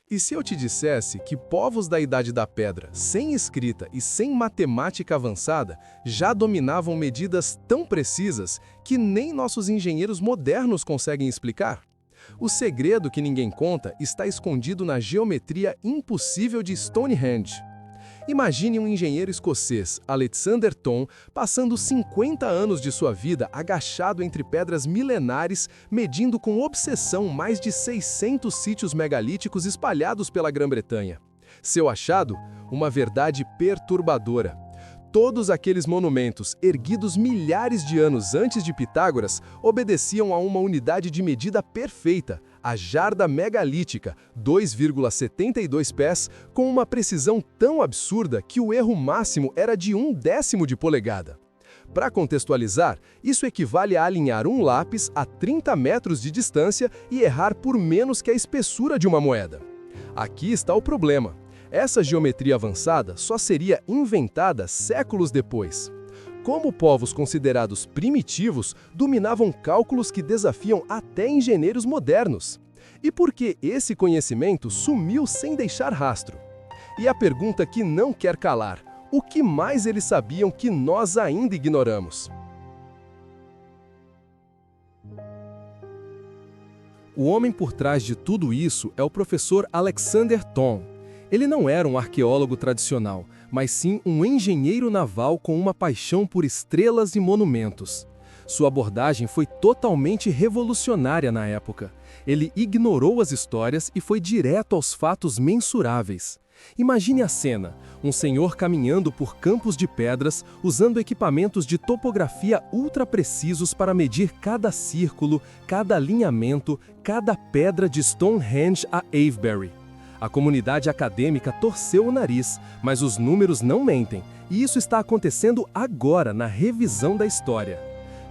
E se eu te dissesse que povos da Idade da Pedra, sem escrita e sem matemática avançada, já dominavam medidas tão precisas que nem nossos engenheiros modernos conseguem explicar? O segredo que ninguém conta está escondido na geometria impossível de Stonehenge. Imagine um engenheiro escocês, Alexander Thom, passando 50 anos de sua vida agachado entre pedras milenares, medindo com obsessão mais de 600 sítios megalíticos espalhados pela Grã-Bretanha. Seu achado? Uma verdade perturbadora. Todos aqueles monumentos, erguidos milhares de anos antes de Pitágoras, obedeciam a uma unidade de medida perfeita, a jarda megalítica, 2,72 pés, com uma precisão tão absurda que o erro máximo era de 1/10 de polegada. Para contextualizar, isso equivale a alinhar um lápis a 30 metros de distância e errar por menos que a espessura de uma moeda. Aqui está o problema. Essa geometria avançada só seria inventada séculos depois. Como povos considerados primitivos dominavam cálculos que desafiam até engenheiros modernos? E por que esse conhecimento sumiu sem deixar rastro? E a pergunta que não quer calar: o que mais eles sabiam que nós ainda ignoramos? O homem por trás de tudo isso é o professor Alexander Thom. Ele não era um arqueólogo tradicional, mas sim um engenheiro naval com uma paixão por estrelas e monumentos. Sua abordagem foi totalmente revolucionária na época. Ele ignorou as histórias e foi direto aos fatos mensuráveis. Imagine a cena: um senhor caminhando por campos de pedras, usando equipamentos de topografia ultra precisos para medir cada círculo, cada alinhamento, cada pedra de Stonehenge a Avebury. A comunidade acadêmica torceu o nariz, mas os números não mentem, e isso está acontecendo agora na revisão da história.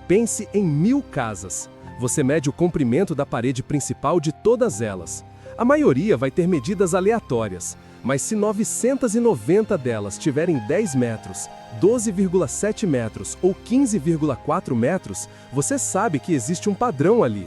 Pense em 1000 casas. Você mede o comprimento da parede principal de todas elas. A maioria vai ter medidas aleatórias, mas se 990 delas tiverem 10 metros, 12,7 metros ou 15,4 metros, você sabe que existe um padrão ali.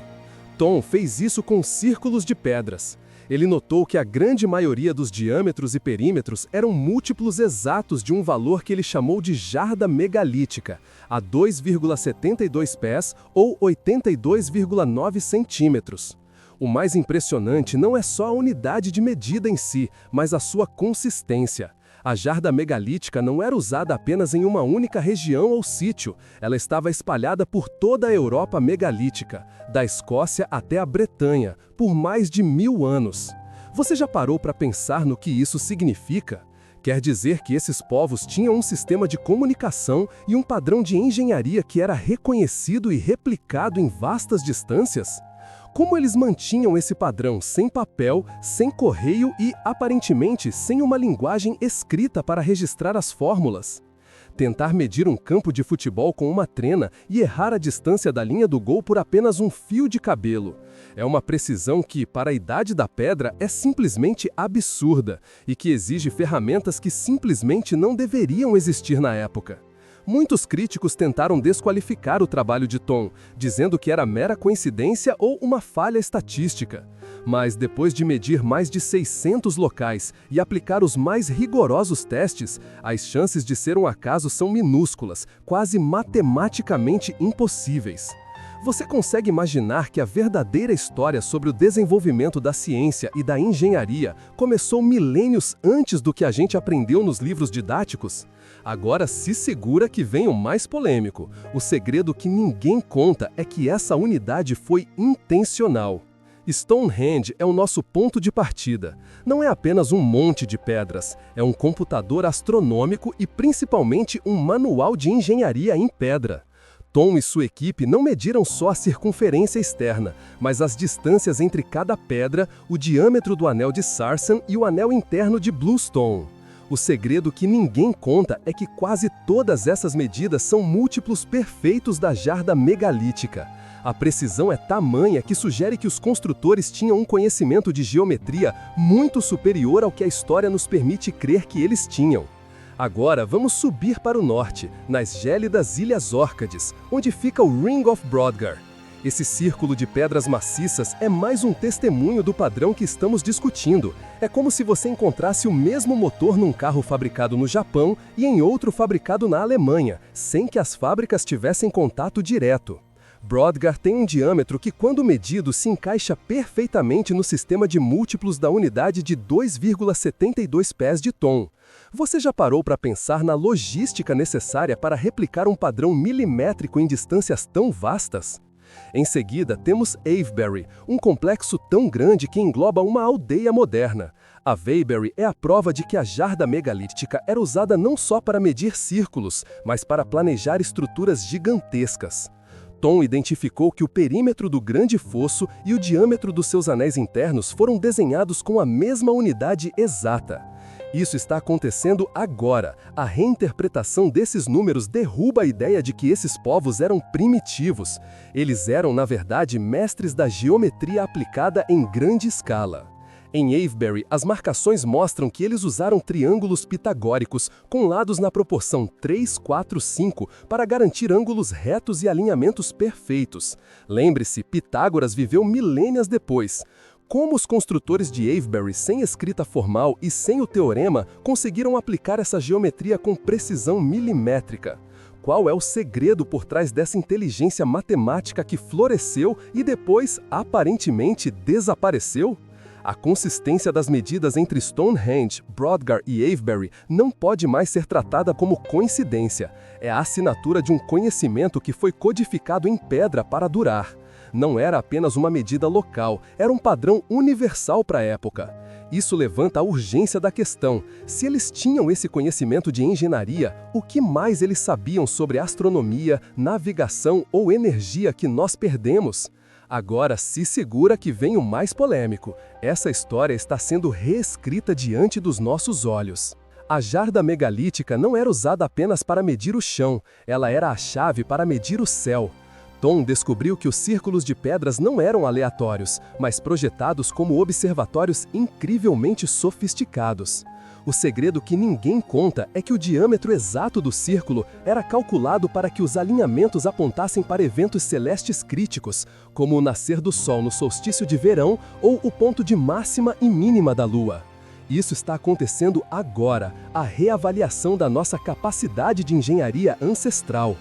Thom fez isso com círculos de pedras. Ele notou que a grande maioria dos diâmetros e perímetros eram múltiplos exatos de um valor que ele chamou de jarda megalítica, a 2,72 pés ou 82,9 centímetros. O mais impressionante não é só a unidade de medida em si, mas a sua consistência. A jarda megalítica não era usada apenas em uma única região ou sítio, ela estava espalhada por toda a Europa megalítica, da Escócia até a Bretanha, por mais de 1000 anos. Você já parou para pensar no que isso significa? Quer dizer que esses povos tinham um sistema de comunicação e um padrão de engenharia que era reconhecido e replicado em vastas distâncias? Como eles mantinham esse padrão sem papel, sem correio e, aparentemente, sem uma linguagem escrita para registrar as fórmulas? Tentar medir um campo de futebol com uma trena e errar a distância da linha do gol por apenas um fio de cabelo. É uma precisão que, para a Idade da Pedra, é simplesmente absurda e que exige ferramentas que simplesmente não deveriam existir na época. Muitos críticos tentaram desqualificar o trabalho de Thom, dizendo que era mera coincidência ou uma falha estatística. Mas depois de medir mais de 600 locais e aplicar os mais rigorosos testes, as chances de ser um acaso são minúsculas, quase matematicamente impossíveis. Você consegue imaginar que a verdadeira história sobre o desenvolvimento da ciência e da engenharia começou milênios antes do que a gente aprendeu nos livros didáticos? Agora se segura que vem o mais polêmico. O segredo que ninguém conta é que essa unidade foi intencional. Stonehenge é o nosso ponto de partida. Não é apenas um monte de pedras, é um computador astronômico e principalmente um manual de engenharia em pedra. Thom e sua equipe não mediram só a circunferência externa, mas as distâncias entre cada pedra, o diâmetro do anel de Sarsen e o anel interno de Bluestone. O segredo que ninguém conta é que quase todas essas medidas são múltiplos perfeitos da jarda megalítica. A precisão é tamanha que sugere que os construtores tinham um conhecimento de geometria muito superior ao que a história nos permite crer que eles tinham. Agora vamos subir para o norte, nas gélidas Ilhas Órcades, onde fica o Ring of Brodgar. Esse círculo de pedras maciças é mais um testemunho do padrão que estamos discutindo. É como se você encontrasse o mesmo motor num carro fabricado no Japão e em outro fabricado na Alemanha, sem que as fábricas tivessem contato direto. Brodgar tem um diâmetro que, quando medido, se encaixa perfeitamente no sistema de múltiplos da unidade de 2,72 pés de Thom. Você já parou para pensar na logística necessária para replicar um padrão milimétrico em distâncias tão vastas? Em seguida, temos Avebury, um complexo tão grande que engloba uma aldeia moderna. A Avebury é a prova de que a jarda megalítica era usada não só para medir círculos, mas para planejar estruturas gigantescas. Thom identificou que o perímetro do Grande Fosso e o diâmetro dos seus anéis internos foram desenhados com a mesma unidade exata. Isso está acontecendo agora. A reinterpretação desses números derruba a ideia de que esses povos eram primitivos. Eles eram, na verdade, mestres da geometria aplicada em grande escala. Em Avebury, as marcações mostram que eles usaram triângulos pitagóricos com lados na proporção 3, 4, 5 para garantir ângulos retos e alinhamentos perfeitos. Lembre-se, Pitágoras viveu milênios depois. Como os construtores de Avebury, sem escrita formal e sem o teorema, conseguiram aplicar essa geometria com precisão milimétrica? Qual é o segredo por trás dessa inteligência matemática que floresceu e depois, aparentemente, desapareceu? A consistência das medidas entre Stonehenge, Brodgar e Avebury não pode mais ser tratada como coincidência. É a assinatura de um conhecimento que foi codificado em pedra para durar. Não era apenas uma medida local, era um padrão universal para a época. Isso levanta a urgência da questão. Se eles tinham esse conhecimento de engenharia, o que mais eles sabiam sobre astronomia, navegação ou energia que nós perdemos? Agora se segura que vem o mais polêmico. Essa história está sendo reescrita diante dos nossos olhos. A jarda megalítica não era usada apenas para medir o chão, ela era a chave para medir o céu. Thom descobriu que os círculos de pedras não eram aleatórios, mas projetados como observatórios incrivelmente sofisticados. O segredo que ninguém conta é que o diâmetro exato do círculo era calculado para que os alinhamentos apontassem para eventos celestes críticos, como o nascer do Sol no solstício de verão ou o ponto de máxima e mínima da Lua. Isso está acontecendo agora, a reavaliação da nossa capacidade de engenharia ancestral.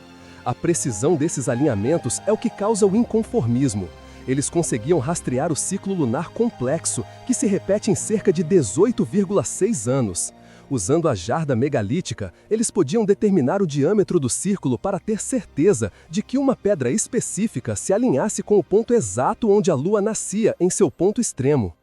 A precisão desses alinhamentos é o que causa o inconformismo. Eles conseguiam rastrear o ciclo lunar complexo, que se repete em cerca de 18,6 anos. Usando a jarda megalítica, eles podiam determinar o diâmetro do círculo para ter certeza de que uma pedra específica se alinhasse com o ponto exato onde a Lua nascia em seu ponto extremo.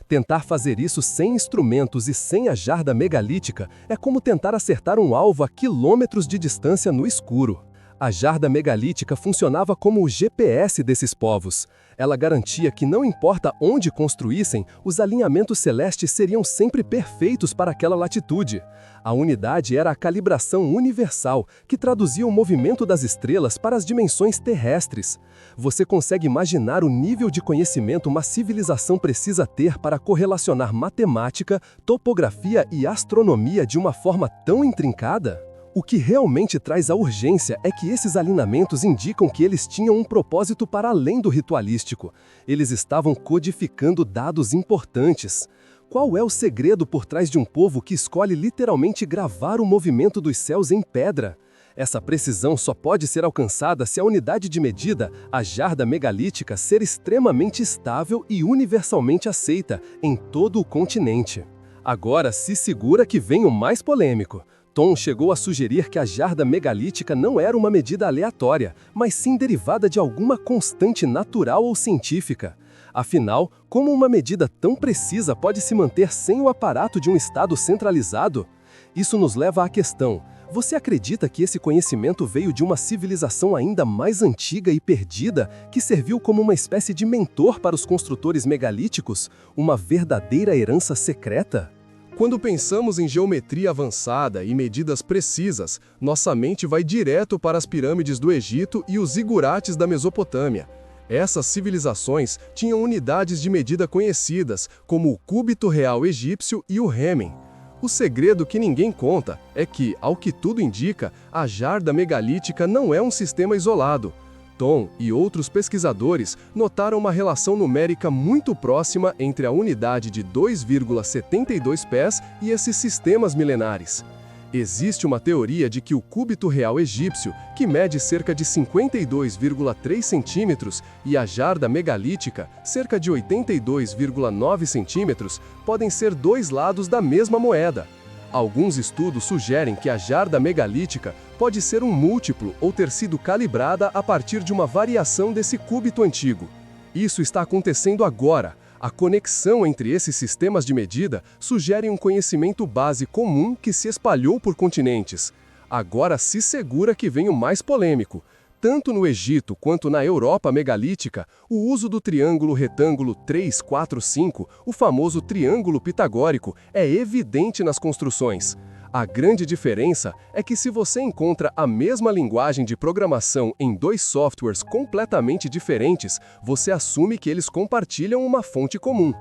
Tentar fazer isso sem instrumentos e sem a jarda megalítica é como tentar acertar um alvo a quilômetros de distância no escuro. A jarda megalítica funcionava como o GPS desses povos. Ela garantia que não importa onde construíssem, os alinhamentos celestes seriam sempre perfeitos para aquela latitude. A unidade era a calibração universal, que traduzia o movimento das estrelas para as dimensões terrestres. Você consegue imaginar o nível de conhecimento uma civilização precisa ter para correlacionar matemática, topografia e astronomia de uma forma tão intrincada? O que realmente traz a urgência é que esses alinhamentos indicam que eles tinham um propósito para além do ritualístico. Eles estavam codificando dados importantes. Qual é o segredo por trás de um povo que escolhe literalmente gravar o movimento dos céus em pedra? Essa precisão só pode ser alcançada se a unidade de medida, a jarda megalítica, ser extremamente estável e universalmente aceita em todo o continente. Agora se segura que vem o mais polêmico. Thom chegou a sugerir que a jarda megalítica não era uma medida aleatória, mas sim derivada de alguma constante natural ou científica. Afinal, como uma medida tão precisa pode se manter sem o aparato de um estado centralizado? Isso nos leva à questão: você acredita que esse conhecimento veio de uma civilização ainda mais antiga e perdida, que serviu como uma espécie de mentor para os construtores megalíticos, uma verdadeira herança secreta? Quando pensamos em geometria avançada e medidas precisas, nossa mente vai direto para as pirâmides do Egito e os zigurates da Mesopotâmia. Essas civilizações tinham unidades de medida conhecidas, como o cúbito real egípcio e o remen. O segredo que ninguém conta é que, ao que tudo indica, a jarda megalítica não é um sistema isolado. Thom e outros pesquisadores notaram uma relação numérica muito próxima entre a unidade de 2,72 pés e esses sistemas milenares. Existe uma teoria de que o cúbito real egípcio, que mede cerca de 52,3 centímetros, e a jarda megalítica, cerca de 82,9 centímetros, podem ser dois lados da mesma moeda. Alguns estudos sugerem que a jarda megalítica pode ser um múltiplo ou ter sido calibrada a partir de uma variação desse cúbito antigo. Isso está acontecendo agora. A conexão entre esses sistemas de medida sugere um conhecimento base comum que se espalhou por continentes. Agora se segura que vem o mais polêmico. Tanto no Egito quanto na Europa megalítica, o uso do triângulo retângulo 3, 4, 5, o famoso triângulo pitagórico, é evidente nas construções. A grande diferença é que se você encontra a mesma linguagem de programação em dois softwares completamente diferentes, você assume que eles compartilham uma fonte comum.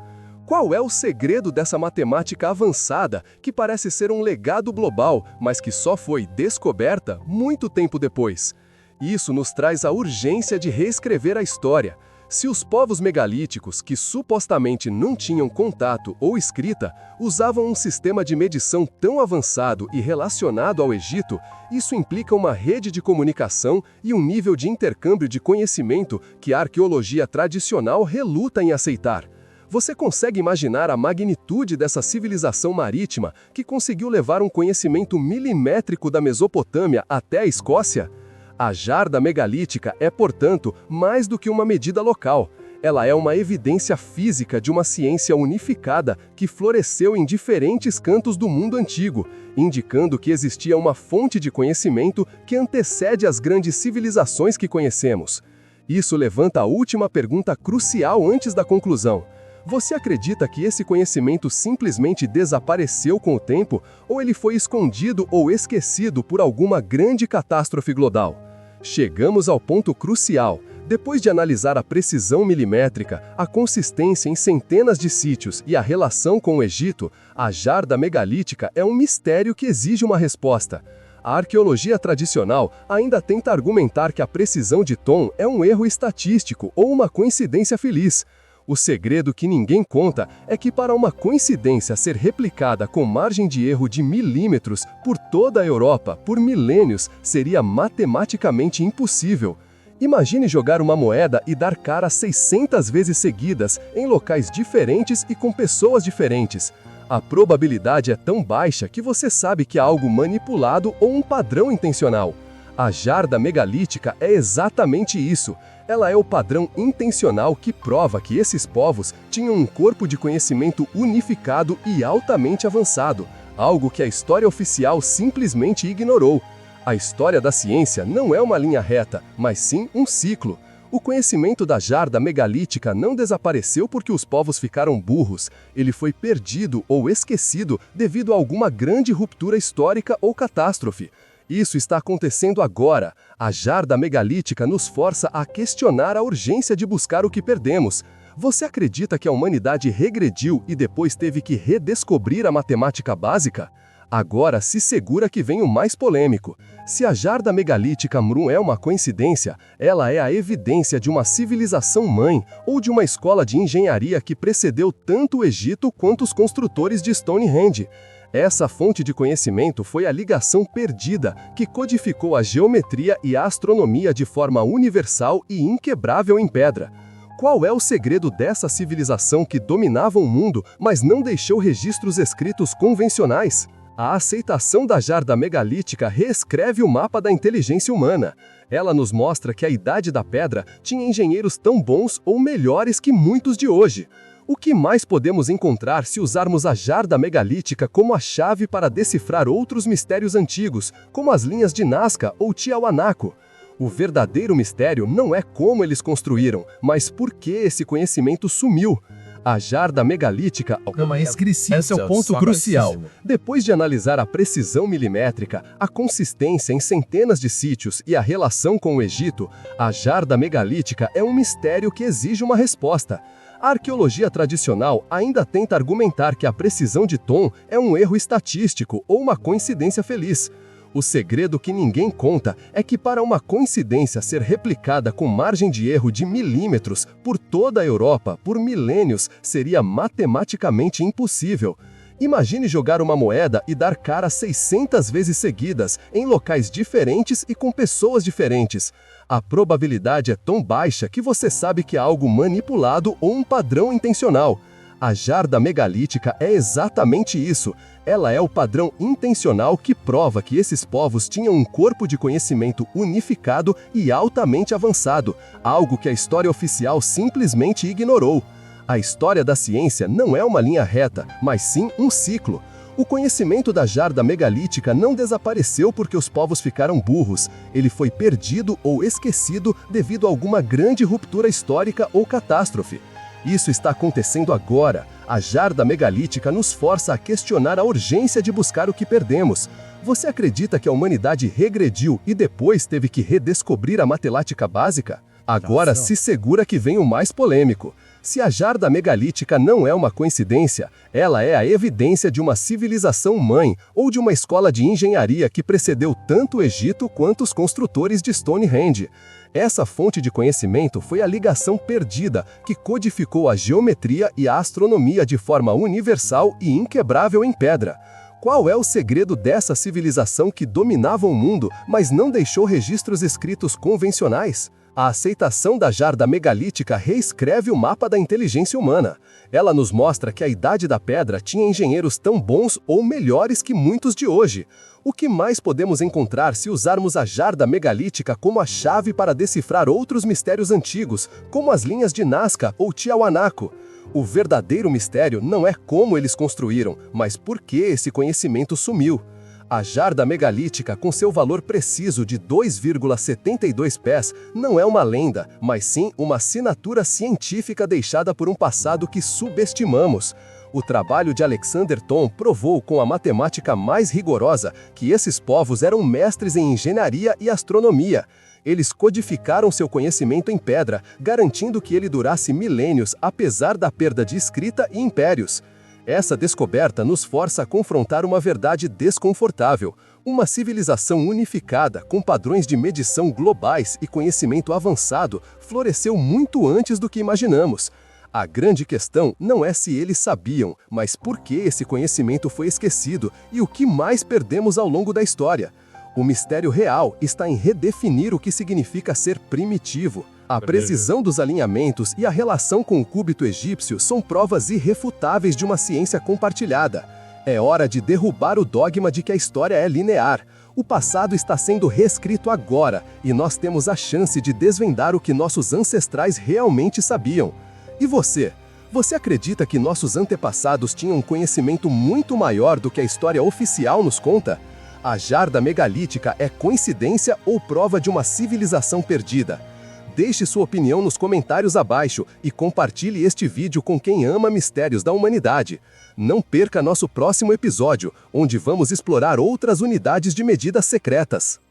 Qual é o segredo dessa matemática avançada que parece ser um legado global, mas que só foi descoberta muito tempo depois? Isso nos traz a urgência de reescrever a história. Se os povos megalíticos, que supostamente não tinham contato ou escrita, usavam um sistema de medição tão avançado e relacionado ao Egito, isso implica uma rede de comunicação e um nível de intercâmbio de conhecimento que a arqueologia tradicional reluta em aceitar. Você consegue imaginar a magnitude dessa civilização marítima que conseguiu levar um conhecimento milimétrico da Mesopotâmia até a Escócia? A jarda megalítica é, portanto, mais do que uma medida local. Ela é uma evidência física de uma ciência unificada que floresceu em diferentes cantos do mundo antigo, indicando que existia uma fonte de conhecimento que antecede as grandes civilizações que conhecemos. Isso levanta a última pergunta crucial antes da conclusão. Você acredita que esse conhecimento simplesmente desapareceu com o tempo, ou ele foi escondido ou esquecido por alguma grande catástrofe global? Chegamos ao ponto crucial. Depois de analisar a precisão milimétrica, a consistência em centenas de sítios e a relação com o Egito, a jarda megalítica é um mistério que exige uma resposta. A arqueologia tradicional ainda tenta argumentar que a precisão de Thom é um erro estatístico ou uma coincidência feliz. O segredo que ninguém conta é que para uma coincidência ser replicada com margem de erro de milímetros por toda a Europa por milênios seria matematicamente impossível. Imagine jogar uma moeda e dar cara 600 vezes seguidas em locais diferentes e com pessoas diferentes. A probabilidade é tão baixa que você sabe que é algo manipulado ou um padrão intencional. A jarda megalítica é exatamente isso. Ela é o padrão intencional que prova que esses povos tinham um corpo de conhecimento unificado e altamente avançado, algo que a história oficial simplesmente ignorou. A história da ciência não é uma linha reta, mas sim um ciclo. O conhecimento da jarda megalítica não desapareceu porque os povos ficaram burros. Ele foi perdido ou esquecido devido a alguma grande ruptura histórica ou catástrofe. Isso está acontecendo agora. A jarda megalítica nos força a questionar a urgência de buscar o que perdemos. Você acredita que a humanidade regrediu e depois teve que redescobrir a matemática básica? Agora se segura que vem o mais polêmico. Se a jarda megalítica Mrum é uma coincidência, ela é a evidência de uma civilização mãe ou de uma escola de engenharia que precedeu tanto o Egito quanto os construtores de Stonehenge. Essa fonte de conhecimento foi a ligação perdida que codificou a geometria e a astronomia de forma universal e inquebrável em pedra. Qual é o segredo dessa civilização que dominava o mundo, mas não deixou registros escritos convencionais? A aceitação da jarda megalítica reescreve o mapa da inteligência humana. Ela nos mostra que a Idade da Pedra tinha engenheiros tão bons ou melhores que muitos de hoje. O que mais podemos encontrar se usarmos a jarda megalítica como a chave para decifrar outros mistérios antigos, como as linhas de Nazca ou Tiahuanaco? O verdadeiro mistério não é como eles construíram, mas por que esse conhecimento sumiu. A jarda megalítica esse é o ponto crucial. Depois de analisar a precisão milimétrica, a consistência em centenas de sítios e a relação com o Egito, a jarda megalítica é um mistério que exige uma resposta. A arqueologia tradicional ainda tenta argumentar que a precisão de Thom é um erro estatístico ou uma coincidência feliz. O segredo que ninguém conta é que para uma coincidência ser replicada com margem de erro de milímetros por toda a Europa por milênios seria matematicamente impossível. Imagine jogar uma moeda e dar cara 600 vezes seguidas, em locais diferentes e com pessoas diferentes. A probabilidade é tão baixa que você sabe que é algo manipulado ou um padrão intencional. A jarda megalítica é exatamente isso. Ela é o padrão intencional que prova que esses povos tinham um corpo de conhecimento unificado e altamente avançado, algo que a história oficial simplesmente ignorou. A história da ciência não é uma linha reta, mas sim um ciclo. O conhecimento da jarda megalítica não desapareceu porque os povos ficaram burros. Ele foi perdido ou esquecido devido a alguma grande ruptura histórica ou catástrofe. Isso está acontecendo agora. A jarda megalítica nos força a questionar a urgência de buscar o que perdemos. Você acredita que a humanidade regrediu e depois teve que redescobrir a matemática básica? Agora se segura que vem o mais polêmico. Se a jarda megalítica não é uma coincidência, ela é a evidência de uma civilização mãe ou de uma escola de engenharia que precedeu tanto o Egito quanto os construtores de Stonehenge. Essa fonte de conhecimento foi a ligação perdida que codificou a geometria e a astronomia de forma universal e inquebrável em pedra. Qual é o segredo dessa civilização que dominava o mundo, mas não deixou registros escritos convencionais? A aceitação da jarda megalítica reescreve o mapa da inteligência humana. Ela nos mostra que a Idade da Pedra tinha engenheiros tão bons ou melhores que muitos de hoje. O que mais podemos encontrar se usarmos a jarda megalítica como a chave para decifrar outros mistérios antigos, como as linhas de Nazca ou Tiahuanaco? O verdadeiro mistério não é como eles construíram, mas por que esse conhecimento sumiu. A jarda megalítica, com seu valor preciso de 2,72 pés, não é uma lenda, mas sim uma assinatura científica deixada por um passado que subestimamos. O trabalho de Alexander Thom provou com a matemática mais rigorosa que esses povos eram mestres em engenharia e astronomia. Eles codificaram seu conhecimento em pedra, garantindo que ele durasse milênios apesar da perda de escrita e impérios. Essa descoberta nos força a confrontar uma verdade desconfortável. Uma civilização unificada, com padrões de medição globais e conhecimento avançado, floresceu muito antes do que imaginamos. A grande questão não é se eles sabiam, mas por que esse conhecimento foi esquecido e o que mais perdemos ao longo da história. O mistério real está em redefinir o que significa ser primitivo. A precisão dos alinhamentos e a relação com o cúbito egípcio são provas irrefutáveis de uma ciência compartilhada. É hora de derrubar o dogma de que a história é linear. O passado está sendo reescrito agora, e nós temos a chance de desvendar o que nossos ancestrais realmente sabiam. E você? Você acredita que nossos antepassados tinham um conhecimento muito maior do que a história oficial nos conta? A jarda megalítica é coincidência ou prova de uma civilização perdida? Deixe sua opinião nos comentários abaixo e compartilhe este vídeo com quem ama mistérios da humanidade. Não perca nosso próximo episódio, onde vamos explorar outras unidades de medidas secretas.